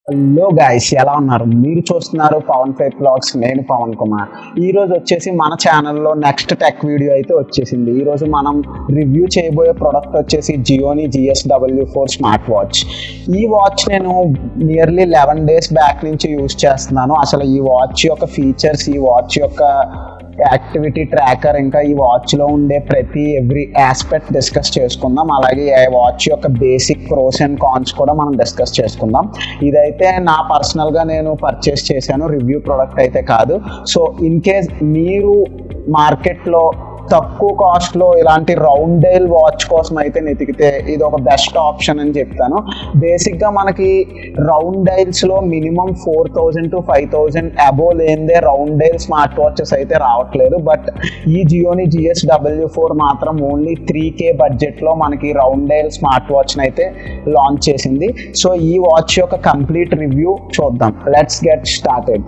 Hello guys, ఎలా ఉన్నారు? మీరు చూస్తున్నారు పవన్ ఫైవ్ బ్లాగ్స్. నేను పవన్ కుమార్. ఈరోజు వచ్చేసి మన ఛానల్లో నెక్స్ట్ టెక్ వీడియో అయితే వచ్చేసింది. ఈరోజు మనం రివ్యూ చేయబోయే ప్రోడక్ట్ వచ్చేసి జియోనీ GSW4 స్మార్ట్ వాచ్. ఈ వాచ్ నేను నియర్లీ 11 days బ్యాక్ నుంచి యూజ్ చేస్తున్నాను. అసలు ఈ వాచ్ యొక్క ఫీచర్స్, ఈ వాచ్ యొక్క యాక్టివిటీ ట్రాకర్, ఇంకా ఈ వాచ్లో ఉండే ఎవ్రీ ఆస్పెక్ట్ డిస్కస్ చేసుకుందాం. అలాగే ఈ వాచ్ యొక్క బేసిక్ ప్రోస్ అండ్ కాన్స్ కూడా మనం డిస్కస్ చేసుకుందాం. ఇదైతే నా పర్సనల్గా నేను పర్చేస్ చేశాను, రివ్యూ ప్రోడక్ట్ అయితే కాదు. సో ఇన్ కేస్ మీరు మార్కెట్లో తక్కువ కాస్ట్లో ఇలాంటి రౌండ్ డైల్ వాచ్ కోసం అయితే వెతికితే ఇది ఒక బెస్ట్ ఆప్షన్ అని చెప్తాను. బేసిక్గా మనకి రౌండ్ డైల్స్లో మినిమం 4,000 to 5,000 అబోవ్ లేనిదే రౌండ్ డైల్ స్మార్ట్ వాచెస్ అయితే రావట్లేదు. బట్ ఈ జియోనీ GSW4 మాత్రం ఓన్లీ 3K బడ్జెట్లో మనకి రౌండ్ డైల్ స్మార్ట్ వాచ్ని అయితే లాంచ్ చేసింది. సో ఈ వాచ్ యొక్క కంప్లీట్ రివ్యూ చూద్దాం. Let's get started.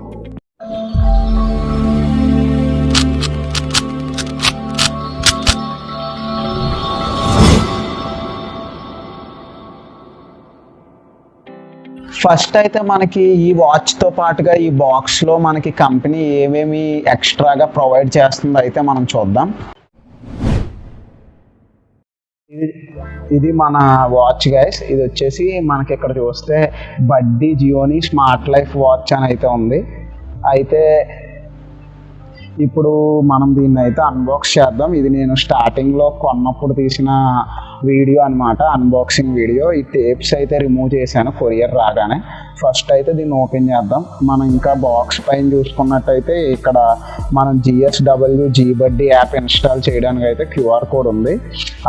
ఫస్ట్ అయితే మనకి ఈ వాచ్తో పాటుగా ఈ బాక్స్లో మనకి కంపెనీ ఏమేమి ఎక్స్ట్రాగా ప్రొవైడ్ చేస్తుందో అయితే మనం చూద్దాం. ఇది మన వాచ్ గైస్. ఇది వచ్చేసి మనకి ఇక్కడ చూస్తే బడ్డీ జియోనీ స్మార్ట్ లైఫ్ వాచ్ అని అయితే ఉంది. అయితే ఇప్పుడు మనం దీన్ని అయితే అన్బాక్స్ చేద్దాం. ఇది నేను స్టార్టింగ్లో కొన్నప్పుడు తీసిన వీడియో అనమాట, అన్బాక్సింగ్ వీడియో. ఈ టేప్స్ అయితే రిమూవ్ చేశాను కొరియర్ రాగానే. ఫస్ట్ అయితే దీన్ని ఓపెన్ చేద్దాం. మనం ఇంకా బాక్స్ పైన చూసుకున్నట్టయితే ఇక్కడ మనం GSW బడ్డీ యాప్ ఇన్స్టాల్ చేయడానికి అయితే QR కోడ్ ఉంది.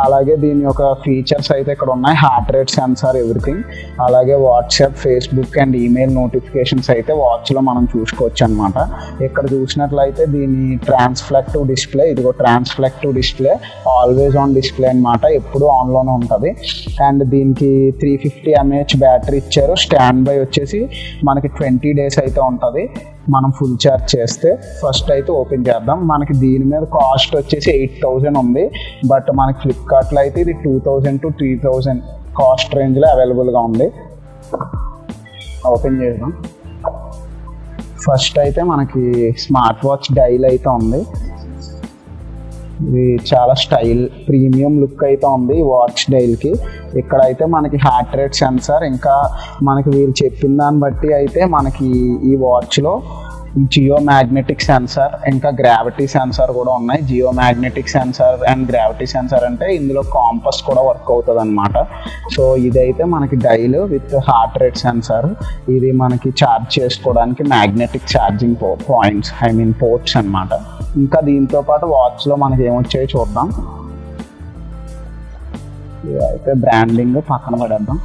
అలాగే దీని యొక్క ఫీచర్స్ అయితే ఇక్కడ ఉన్నాయి. Heart rate sensor, everything. అలాగే WhatsApp, Facebook and email notifications అయితే వాచ్లో మనం చూసుకోవచ్చు అనమాట. ఇక్కడ చూసినట్లయితే దీని ట్రాన్స్ఫ్లెక్టివ్ డిస్ప్లే, ఇదిగో ట్రాన్స్ఫ్లెక్టివ్ డిస్ప్లే, ఆల్వేస్ ఆన్ డిస్ప్లే అనమాట, ఎప్పుడు ఆన్లోనే ఉంటుంది. అండ్ దీనికి 350 mAh బ్యాటరీ ఇచ్చారు. స్టాండ్ బై వచ్చేసి మనకి 20 days అయితే ఉంటుంది మనం ఫుల్ ఛార్జ్ చేస్తే. ఫస్ట్ అయితే ఓపెన్ చేద్దాం. మనకి దీని మీద కాస్ట్ వచ్చేసి 8,000 ఉంది. బట్ మనకి ఫ్లిప్కార్ట్లో అయితే ఇది 2,000 to 3,000 కాస్ట్ రేంజ్లో అవైలబుల్గా ఉంది. ఓపెన్ చేద్దాం. ఫస్ట్ అయితే మనకి స్మార్ట్ వాచ్ డైల్ అయితే ఉంది. ఇది చాలా స్టైల్ ప్రీమియం లుక్ అయితే ఉంది ఈ వాచ్ డైల్కి. ఇక్కడైతే మనకి హార్ట్ రేట్ సెన్సార్, ఇంకా మనకి వీళ్ళు చెప్పిన దాన్ని బట్టి అయితే మనకి ఈ వాచ్లో జియో మ్యాగ్నెటిక్ సెన్సార్, ఇంకా గ్రావిటీ సెన్సార్ కూడా ఉన్నాయి. Geomagnetic sensor and gravity sensor అంటే ఇందులో కాంపస్ కూడా వర్క్ అవుతుంది అనమాట. సో ఇదైతే మనకి dial with heart rate censor. ఇది మనకి ఛార్జ్ చేసుకోవడానికి మ్యాగ్నెటిక్ ఛార్జింగ్ పోర్ట్స్ అనమాట. ఇంకా దీంతో పాటు వాచ్లో మనకి ఏమొచ్చాయో చూద్దాం. అయితే బ్రాండింగ్ పక్కన పడేద్దాం.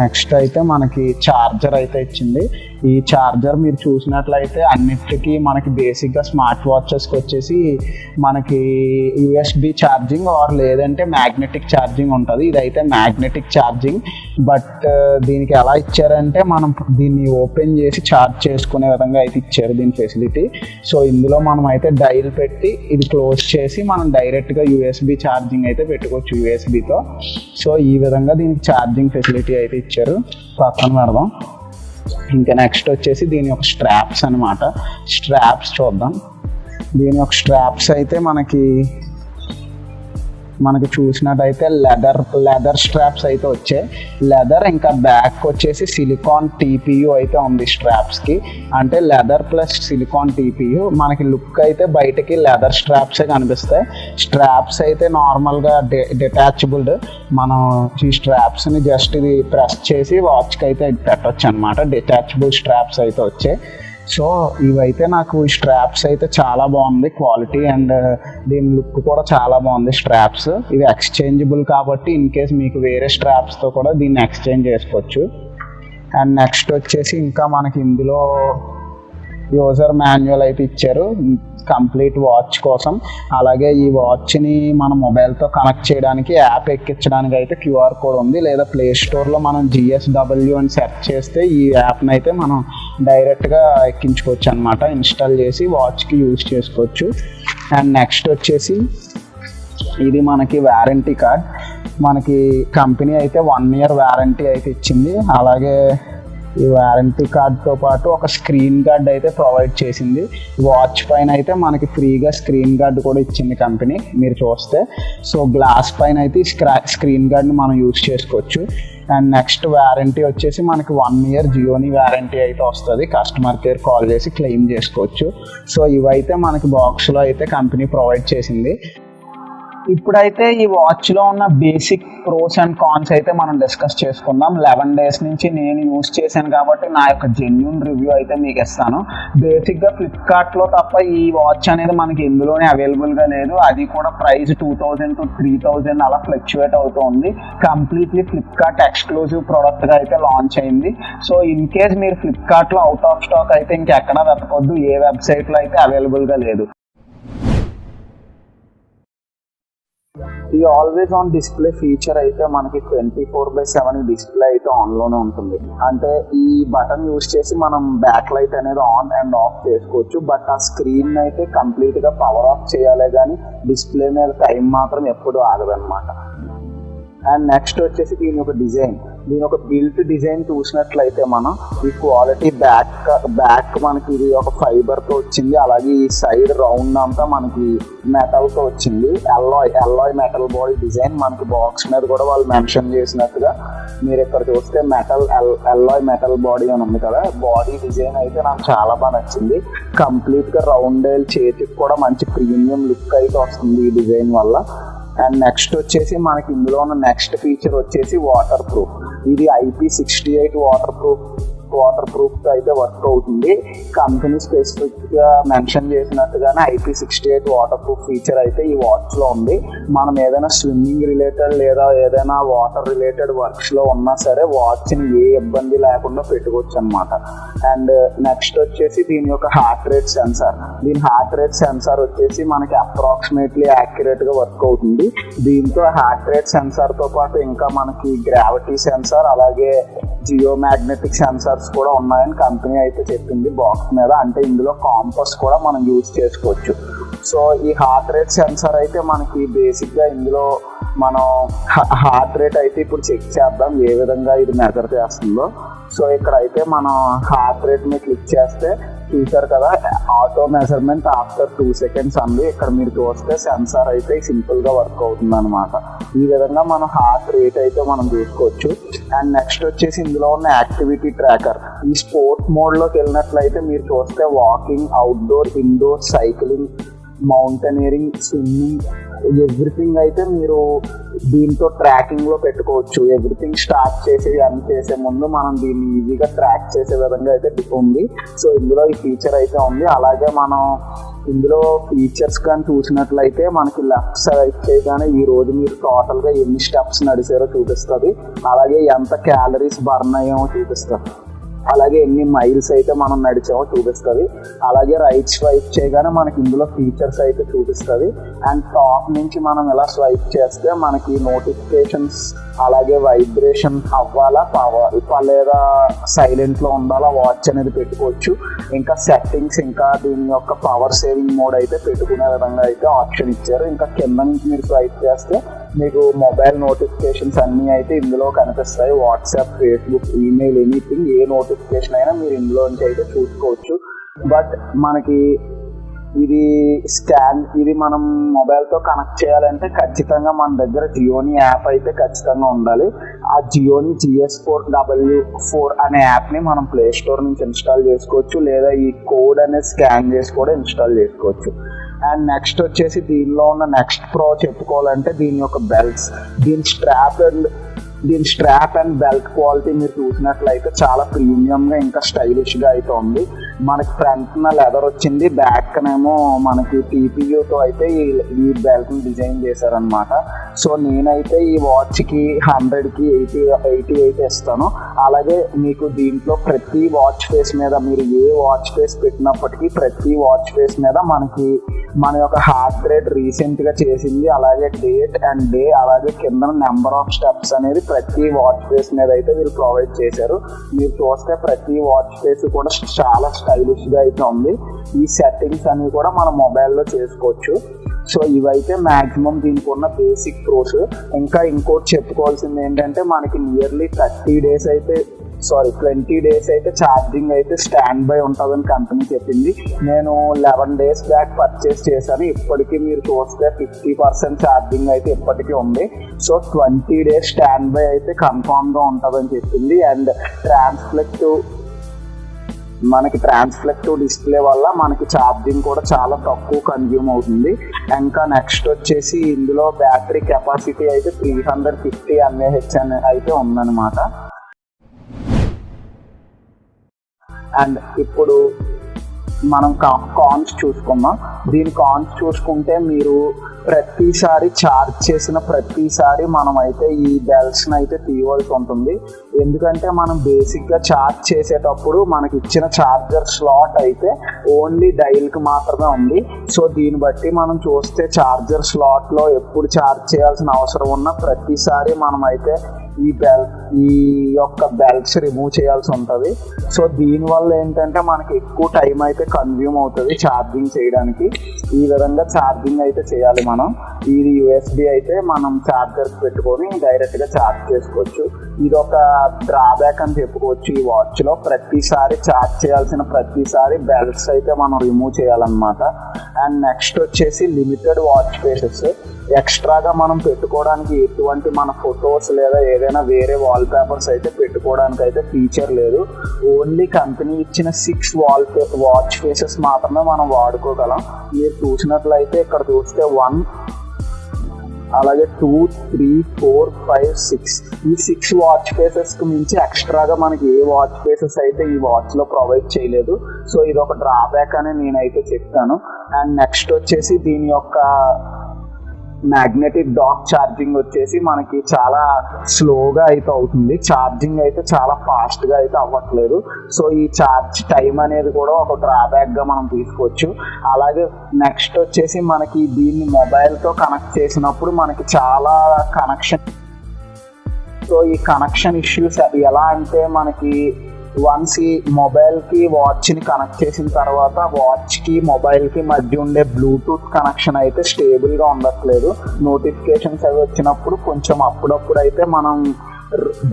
నెక్స్ట్ అయితే మనకి ఛార్జర్ అయితే ఇచ్చింది. ఈ ఛార్జర్ మీరు చూసినట్లయితే అన్నిటికీ మనకి బేసిక్గా స్మార్ట్ వాచెస్కి వచ్చేసి మనకి USB ఛార్జింగ్ ఆర్ లేదంటే మ్యాగ్నెటిక్ ఛార్జింగ్ ఉంటుంది. ఇదైతే మ్యాగ్నెటిక్ ఛార్జింగ్. బట్ దీనికి ఎలా ఇచ్చారంటే మనం దీన్ని ఓపెన్ చేసి ఛార్జ్ చేసుకునే విధంగా అయితే ఇచ్చారు దీని ఫెసిలిటీ. సో ఇందులో మనం అయితే డైల్ పెట్టి ఇది క్లోజ్ చేసి మనం డైరెక్ట్గా USB ఛార్జింగ్ అయితే పెట్టుకోవచ్చు USBతో. సో ఈ విధంగా దీనికి ఛార్జింగ్ ఫెసిలిటీ అయితే ఇచ్చారు. పక్కన పెడదాం. ఇంకా నెక్స్ట్ వచ్చేసి దీని యొక్క స్ట్రాప్స్ అనమాట. స్ట్రాప్స్ చూద్దాం. దీని యొక్క స్ట్రాప్స్ అయితే మనకి చూసినట్టయితే లెదర్ స్ట్రాప్స్ అయితే వచ్చాయి. లెదర్, ఇంకా బ్యాక్ వచ్చేసి సిలికాన్ TPU అయితే ఉంది స్ట్రాప్స్కి. అంటే లెదర్ ప్లస్ సిలికాన్ TPU. మనకి లుక్ అయితే బయటకి లెదర్ స్ట్రాప్సే కనిపిస్తాయి. స్ట్రాప్స్ అయితే నార్మల్గా డిటాచబుల్. మనం ఈ స్ట్రాప్స్ని జస్ట్ ఇది ప్రెస్ చేసి వాచ్కి అయితే పెట్టవచ్చు అనమాట. డిటాచబుల్ స్ట్రాప్స్ అయితే వచ్చాయి. సో ఇవైతే నాకు ఈ స్ట్రాప్స్ అయితే చాలా బాగుంది క్వాలిటీ, అండ్ దీని లుక్ కూడా చాలా బాగుంది స్ట్రాప్స్. ఇవి ఎక్స్చేంజబుల్ కాబట్టి ఇన్ కేస్ మీకు వేరే స్ట్రాప్స్తో కూడా దీన్ని ఎక్స్చేంజ్ చేసుకోవచ్చు. అండ్ నెక్స్ట్ వచ్చేసి ఇంకా మనకి ఇందులో యూజర్ మాన్యువల్ అయితే ఇచ్చారు కంప్లీట్ వాచ్ కోసం. అలాగే ఈ వాచ్ని మన మొబైల్తో కనెక్ట్ చేయడానికి, యాప్ ఎక్కించడానికి అయితే QR కోడ్ ఉంది. లేదా ప్లే స్టోర్లో మనం GSW అని సెర్చ్ చేస్తే ఈ యాప్ని అయితే మనం డైరెక్ట్గా ఎక్కించుకోవచ్చు అనమాట. ఇన్స్టాల్ చేసి వాచ్కి యూజ్ చేసుకోవచ్చు. అండ్ నెక్స్ట్ వచ్చేసి ఇది మనకి వారంటీ కార్డ్. మనకి కంపెనీ అయితే 1 year వారంటీ అయితే ఇచ్చింది. అలాగే ఈ వారంటీ కార్డ్తో పాటు ఒక స్క్రీన్ గార్డ్ అయితే ప్రొవైడ్ చేసింది. వాచ్ పైన అయితే మనకి ఫ్రీగా స్క్రీన్ గార్డ్ కూడా ఇచ్చింది కంపెనీ మీరు చూస్తే. సో గ్లాస్ పైన అయితే ఈ స్క్రీన్ గార్డ్ని మనం యూజ్ చేసుకోవచ్చు. అండ్ నెక్స్ట్ వారంటీ వచ్చేసి మనకి 1 year జియోనీ వారంటీ అయితే వస్తుంది. కస్టమర్ కేర్ కాల్ చేసి క్లెయిమ్ చేసుకోవచ్చు. సో ఇవైతే మనకి బాక్స్లో అయితే కంపెనీ ప్రొవైడ్ చేసింది. ఇప్పుడైతే ఈ వాచ్లో ఉన్న బేసిక్ ప్రోస్ అండ్ కాన్స్ అయితే మనం డిస్కస్ చేసుకుందాం. 11 days నుంచి నేను యూజ్ చేశాను కాబట్టి నా యొక్క జెన్యూన్ రివ్యూ అయితే మీకు ఇస్తాను. బేసిక్గా ఫ్లిప్కార్ట్లో తప్ప ఈ వాచ్ అనేది మనకి ఎందులోనే అవైలబుల్గా లేదు. అది కూడా ప్రైస్ 2000 to 3000 అలా ఫ్లక్చువేట్ అవుతుంది. కంప్లీట్లీ ఫ్లిప్కార్ట్ ఎక్స్క్లూజివ్ ప్రోడక్ట్గా అయితే లాంచ్ అయింది. సో ఇన్ కేస్ మీరు ఫ్లిప్కార్ట్లో అవుట్ ఆఫ్ స్టాక్ అయితే ఇంకెక్కడా వెతకొద్దు, ఏ వెబ్సైట్లో అయితే అవైలబుల్గా లేదు. ఈ ఆల్వేస్ ఆన్ డిస్ప్లే ఫీచర్ అయితే మనకి 24/7 డిస్ప్లే అయితే ఆన్లోనే ఉంటుంది. అంటే ఈ బటన్ యూజ్ చేసి మనం బ్యాక్ లైట్ అనేది ఆన్ అండ్ ఆఫ్ చేసుకోవచ్చు. బట్ ఆ స్క్రీన్ అయితే కంప్లీట్గా పవర్ ఆఫ్ చేయాలి, కానీ డిస్ప్లే మీద టైం మాత్రం ఎప్పుడు ఆగదన్నమాట. అండ్ నెక్స్ట్ వచ్చేసి దీని యొక్క డిజైన్, దీని ఒక బిల్ట్ డిజైన్ చూసినట్లయితే మనం ఈ క్వాలిటీ బ్యాక్ మనకి ఇది ఒక ఫైబర్తో వచ్చింది. అలాగే ఈ సైడ్ రౌండ్ అంతా మనకి మెటల్తో వచ్చింది. ఎల్లాయ్ మెటల్ బాడీ డిజైన్ మనకి బాక్స్ మీద కూడా వాళ్ళు మెన్షన్ చేసినట్టుగా మీరు ఇక్కడ చూస్తే ఎల్లాయ్ మెటల్ బాడీ అని ఉంది కదా. బాడీ డిజైన్ అయితే నాకు చాలా బాగా నచ్చింది. కంప్లీట్గా రౌండ్ చేతికి కూడా మంచి ప్రీమియం లుక్ అయితే వస్తుంది ఈ డిజైన్ వల్ల. అండ్ నెక్స్ట్ వచ్చేసి మనకి ఇందులో ఉన్న నెక్స్ట్ ఫీచర్ వచ్చేసి వాటర్ ప్రూఫ్. ఇది IP68 వాటర్ ప్రూఫ్ అయితే వర్క్ అవుతుంది. కంపెనీ స్పెసిఫిక్గా మెన్షన్ చేసినట్టుగానే IP68 వాటర్ ప్రూఫ్ ఫీచర్ అయితే ఈ వాచ్లో ఉంది. మనం ఏదైనా స్విమ్మింగ్ రిలేటెడ్ లేదా ఏదైనా వాటర్ రిలేటెడ్ వర్క్స్లో ఉన్నా సరే వాచ్ని ఏ ఇబ్బంది లేకుండా పెట్టుకోవచ్చు అనమాట. అండ్ నెక్స్ట్ వచ్చేసి దీని యొక్క హార్ట్ రేట్ సెన్సార్. దీని హార్ట్ రేట్ సెన్సార్ వచ్చేసి మనకి అప్రాక్సిమేట్లీ యాక్యురేట్గా వర్క్ అవుతుంది. దీంతో హార్ట్ రేట్ సెన్సార్తో పాటు ఇంకా మనకి గ్రావిటీ సెన్సార్ అలాగే జియోమాగ్నెటిక్ సెన్సార్స్ కూడా ఉన్నాయని కంపెనీ అయితే చెప్పింది బాక్స్ మీద. అంటే ఇందులో కాంపస్ కూడా మనం యూజ్ చేసుకోవచ్చు. సో ఈ హార్ట్ రేట్ సెన్సార్ అయితే మనకి బేసిక్గా ఇందులో మనం హార్ట్ రేట్ అయితే ఇప్పుడు చెక్ చేద్దాం ఏ విధంగా ఇది మెజర్ చేస్తుందో. సో ఇక్కడ అయితే మనం హార్ట్ రేట్ మీద క్లిక్ చేస్తే చూసారు కదా, ఆటో మెజర్మెంట్ ఆఫ్టర్ 2 seconds అంది. ఇక్కడ మీరు చూస్తే సెన్సార్ అయితే సింపుల్గా వర్క్ అవుతుంది అనమాట. ఈ విధంగా మనం హార్ట్ రేట్ అయితే మనం చూసుకోవచ్చు. అండ్ నెక్స్ట్ వచ్చేసి ఇందులో ఉన్న యాక్టివిటీ ట్రాకర్. ఈ స్పోర్ట్ మోడ్లోకి వెళ్ళినట్లయితే మీరు చూస్తే walking, outdoor, indoor, cycling, mountaineering, swimming, everything అయితే మీరు దీంతో ట్రాకింగ్లో పెట్టుకోవచ్చు. ఎవ్రీథింగ్ స్టార్ట్ చేసే ముందు మనం దీన్ని ఈజీగా ట్రాక్ చేసే విధంగా అయితే ఉంది. సో ఇందులో ఈ ఫీచర్ అయితే ఉంది. అలాగే మనం ఇందులో ఫీచర్స్ కానీ చూసినట్లయితే మనకి లెఫ్ట్ సైడ్ చేయగానే ఈ రోజు మీరు టోటల్గా ఎన్ని స్టెప్స్ నడిచారో చూపిస్తుంది. అలాగే ఎంత క్యాలరీస్ బర్న్ అయ్యామో చూపిస్తుంది. అలాగే ఎన్ని మైల్స్ అయితే మనం నడిచామో చూపిస్తుంది. అలాగే రైట్ స్వైప్ చేయగానే మనకి ఇందులో ఫీచర్స్ అయితే చూపిస్తుంది. అండ్ టాప్ నుంచి మనం ఇలా స్వైప్ చేస్తే మనకి నోటిఫికేషన్స్ అలాగే వైబ్రేషన్ అవ్వాలా లేదా సైలెంట్లో ఉండాలా వాచ్ అనేది పెట్టుకోవచ్చు. ఇంకా సెట్టింగ్స్, ఇంకా దీని యొక్క పవర్ సేవింగ్ మోడ్ అయితే పెట్టుకునే విధంగా అయితే ఆప్షన్ ఇచ్చారు. ఇంకా కింద నుంచి మీరు స్వైప్ చేస్తే మీకు మొబైల్ నోటిఫికేషన్స్ అన్నీ అయితే ఇందులో కనిపిస్తాయి. వాట్సాప్, ఫేస్బుక్, ఈమెయిల్, ఎనీథింగ్ ఏ నోటిఫికేషన్ అయినా మీరు ఇందులో నుంచి అయితే చూసుకోవచ్చు. బట్ మనకి ఇది మనం మొబైల్తో కనెక్ట్ చేయాలంటే ఖచ్చితంగా మన దగ్గర జియోనీ యాప్ అయితే ఖచ్చితంగా ఉండాలి. ఆ జియోనీ GSW4 అనే యాప్ని మనం ప్లే స్టోర్ నుంచి ఇన్స్టాల్ చేసుకోవచ్చు, లేదా ఈ కోడ్ అనేది స్కాన్ చేసి కూడా ఇన్స్టాల్ చేసుకోవచ్చు. అండ్ నెక్స్ట్ వచ్చేసి దీనిలో ఉన్న నెక్స్ట్ ప్రో చెప్పుకోవాలంటే దీని యొక్క బెల్ట్స్. దీని స్ట్రాప్ అండ్ బెల్ట్ క్వాలిటీ మీరు చూసినట్లయితే చాలా ప్రీమియంగా ఇంకా స్టైలిష్గా అయితే ఉంది. మనకి ఫ్రంట్న లెదర్ వచ్చింది, బ్యాక్నేమో మనకి TPUతో అయితే ఈ బెల్ట్ని డిజైన్ చేశారనమాట. సో నేనైతే ఈ వాచ్కి 100కి 80 అయితే ఇస్తాను. అలాగే మీకు దీంట్లో ప్రతి వాచ్ ఫేస్ మీద మీరు ఏ వాచ్ ఫేస్ పెట్టినప్పటికీ ప్రతి వాచ్ ఫేస్ మీద మనకి మన యొక్క హార్ట్ రేట్ రీసెంట్గా చేసింది, అలాగే డేట్ అండ్ డే, అలాగే కింద నెంబర్ ఆఫ్ స్టెప్స్ అనేది ప్రతి వాచ్ ఫేస్ మీద అయితే వీళ్ళు ప్రొవైడ్ చేశారు. మీరు చూస్తే ప్రతి వాచ్ ఫేస్ కూడా చాలా స్టైలిష్గా అయితే ఉంది. ఈ సెట్టింగ్స్ అన్ని కూడా మన మొబైల్లో చేసుకోవచ్చు. సో ఇవైతే మ్యాక్సిమం దీనికి ఉన్న బేసిక్ ప్రోస్. ఇంకా ఇంకోటి చెప్పుకోవాల్సింది ఏంటంటే మనకి నియర్లీ 30 days అయితే 20 days అయితే ఛార్జింగ్ అయితే స్టాండ్ బై ఉంటుందని కంపెనీ చెప్పింది. నేను 11 days బ్యాక్ పర్చేస్ చేశాను. ఇప్పటికీ మీరు చూస్తే 50% ఛార్జింగ్ అయితే ఇప్పటికీ ఉంది. సో 20 days స్టాండ్ బై అయితే కన్ఫామ్గా ఉంటుందని చెప్పింది. అండ్ ట్రాన్స్ఫ్లెక్టివ్ డిస్ప్లే వల్ల మనకి ఛార్జింగ్ కూడా చాలా తక్కువ కన్జ్యూమ్ అవుతుంది. ఇంకా నెక్స్ట్ వచ్చేసి ఇందులో బ్యాటరీ కెపాసిటీ అయితే 350 mAh అయితే ఉందన్నమాట. అండ్ ఇప్పుడు మనం కాన్స్ చూసుకున్నాం. దీని కాన్స్ చూసుకుంటే మీరు ప్రతిసారి ఛార్జ్ చేసిన ప్రతిసారి మనం అయితే ఈ బెల్స్ని అయితే తీయవలసి ఉంటుంది. ఎందుకంటే మనం బేసిక్గా ఛార్జ్ చేసేటప్పుడు మనకి ఇచ్చిన ఛార్జర్ స్లాట్ అయితే ఓన్లీ డైల్కి మాత్రమే ఉంది. సో దీన్ని బట్టి మనం చూస్తే ఛార్జర్ స్లాట్లో ఎప్పుడు ఛార్జ్ చేయాల్సిన అవసరం ఉన్నా ప్రతిసారి మనం అయితే ఈ యొక్క బెల్ట్స్ రిమూవ్ చేయాల్సి ఉంటుంది. సో దీనివల్ల ఏంటంటే మనకి ఎక్కువ టైం అయితే కన్జ్యూమ్ అవుతుంది ఛార్జింగ్ చేయడానికి. ఈ విధంగా ఛార్జింగ్ అయితే చేయాలి మనం. ఇది యూఎస్బి అయితే మనం ఛార్జర్కి పెట్టుకొని డైరెక్ట్గా ఛార్జ్ చేసుకోవచ్చు. ఇది ఒక డ్రాబ్యాక్ అని చెప్పుకోవచ్చు. ఈ వాచ్లో ప్రతిసారి ఛార్జ్ చేయాల్సిన ప్రతిసారి బెల్ట్స్ అయితే మనం రిమూవ్ చేయాలన్నమాట. అండ్ నెక్స్ట్ వచ్చేసి లిమిటెడ్ వాచ్ ఫేసెస్. ఎక్స్ట్రాగా మనం పెట్టుకోవడానికి ఎటువంటి మన ఫొటోస్ లేదా ఏదైనా వేరే వాల్ పేపర్స్ అయితే పెట్టుకోవడానికి అయితే ఫీచర్ లేదు. ఓన్లీ కంపెనీ ఇచ్చిన 6 వాచ్ ఫేసెస్ మాత్రమే మనం వాడుకోగలం. మీరు చూసినట్లయితే ఇక్కడ చూస్తే 1, అలాగే 2, 3, 4, 5, 6 ఈ 6 వాచ్ ఫేసెస్కి మించి ఎక్స్ట్రాగా మనకి ఏ వాచ్ ఫేసెస్ అయితే ఈ వాచ్లో ప్రొవైడ్ చేయలేదు. సో ఇది ఒక డ్రాబ్యాక్ అని నేనైతే చెప్తాను. అండ్ నెక్స్ట్ వచ్చేసి దీని యొక్క మ్యాగ్నెటిక్ డాక్ ఛార్జింగ్ వచ్చేసి మనకి చాలా స్లోగా అయితే అవుతుంది. ఛార్జింగ్ అయితే చాలా ఫాస్ట్గా అయితే అవ్వట్లేదు. సో ఈ ఛార్జ్ టైం అనేది కూడా ఒక డ్రాబ్యాక్గా మనం తీసుకోవచ్చు. అలాగే నెక్స్ట్ వచ్చేసి మనకి దీన్ని మొబైల్తో కనెక్ట్ చేసినప్పుడు మనకి చాలా ఈ కనెక్షన్ ఇష్యూస్ ఎలా అంటే మనకి వన్స్ ఈ మొబైల్కి వాచ్ని కనెక్ట్ చేసిన తర్వాత వాచ్కి మొబైల్కి మధ్య ఉండే బ్లూటూత్ కనెక్షన్ అయితే స్టేబుల్గా ఉండట్లేదు. నోటిఫికేషన్స్ అవి వచ్చినప్పుడు కొంచెం అప్పుడప్పుడు అయితే మనం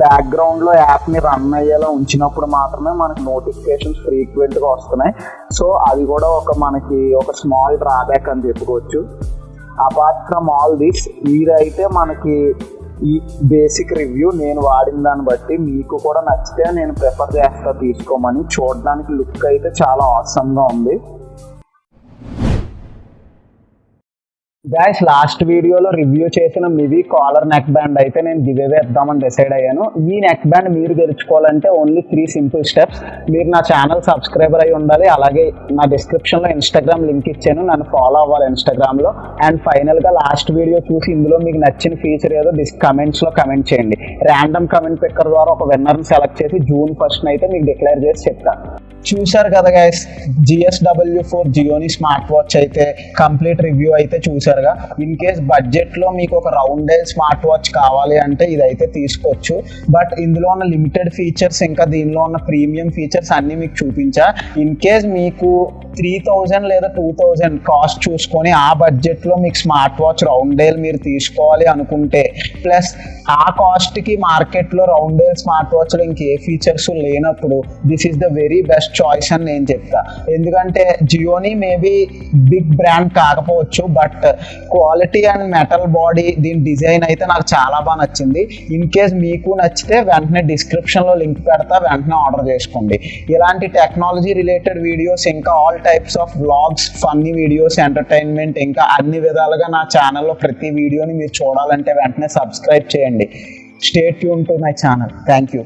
బ్యాక్గ్రౌండ్లో యాప్ని రన్ అయ్యేలా ఉంచినప్పుడు మాత్రమే మనకి నోటిఫికేషన్స్ ఫ్రీక్వెంట్గా వస్తున్నాయి. సో అది కూడా మనకి ఒక స్మాల్ డ్రాబ్యాక్ అని చెప్పుకోవచ్చు. అపార్ట్ ఫ్రమ్ ఆల్ దిస్ ఇదైతే మనకి ఈ బేసిక్ రివ్యూ నేను వాడిన దాన్ని బట్టి మీకు కూడా నచ్చితే నేను ప్రిఫర్ చేస్తా తీసుకోమని. చూడడానికి లుక్ అయితే చాలా ఆసమ్గా ఉంది. గైస్ లాస్ట్ వీడియోలో రివ్యూ చేసిన మివి కాలర్ నెక్ బ్యాండ్ అయితే నేను గివ్ అవే ఇద్దామని డిసైడ్ అయ్యాను. ఈ నెక్ బ్యాండ్ మీరు గెలుచుకోవాలంటే ఓన్లీ 3 సింపుల్ స్టెప్స్. మీరు నా ఛానల్ సబ్స్క్రైబర్ అయి ఉండాలి. అలాగే నా డిస్క్రిప్షన్లో ఇన్స్టాగ్రామ్ లింక్ ఇచ్చాను, నన్ను ఫాలో అవ్వాలి ఇన్స్టాగ్రామ్లో. అండ్ ఫైనల్గా లాస్ట్ వీడియో చూసి ఇందులో మీకు నచ్చిన ఫీచర్ ఏదో కమెంట్స్లో కమెంట్ చేయండి. ర్యాండమ్ కమెంట్ పిక్కర్ ద్వారా ఒక విన్నర్ని సెలెక్ట్ చేసి June 1st అయితే మీకు డిక్లేర్ చేసి చెప్తాను. చూశారు కదా guys, GSW4 Gionee smart watch అయితే కంప్లీట్ రివ్యూ అయితే చూశారుగా. ఇన్ కేస్ బడ్జెట్లో మీకు ఒక రౌండ్ స్మార్ట్ వాచ్ కావాలి అంటే ఇదైతే తీసుకోవచ్చు. బట్ ఇందులో ఉన్న లిమిటెడ్ ఫీచర్స్ ఇంకా దీనిలో ఉన్న ప్రీమియం ఫీచర్స్ అన్నీ మీకు చూపించా. ఇన్ కేస్ మీకు 3000 లేదా 2000 కాస్ట్ చూసుకొని ఆ బడ్జెట్లో మీకు స్మార్ట్ వాచ్ రౌండ్ మీరు తీసుకోవాలి అనుకుంటే, ప్లస్ ఆ కాస్ట్కి మార్కెట్లో రౌండ్ స్మార్ట్ వాచ్లో ఇంకే ఫీచర్స్ లేనప్పుడు this is the very best choice అని నేను చెప్తా. ఎందుకంటే జియోనీ మేబీ బిగ్ బ్రాండ్ కాకపోవచ్చు, but quality and metal body దీని డిజైన్ అయితే నాకు చాలా బాగా నచ్చింది. ఇన్ కేస్ మీకు నచ్చితే వెంటనే డిస్క్రిప్షన్లో లింక్ పెడతా, వెంటనే ఆర్డర్ చేసుకోండి. ఇలాంటి టెక్నాలజీ రిలేటెడ్ వీడియోస్, ఇంకా all types of vlogs, funny videos, entertainment, ఇంకా అన్ని విధాలుగా నా ఛానల్లో ప్రతి వీడియోని మీరు చూడాలంటే వెంటనే సబ్స్క్రైబ్ చేయండి. Stay tuned to my channel. Thank you.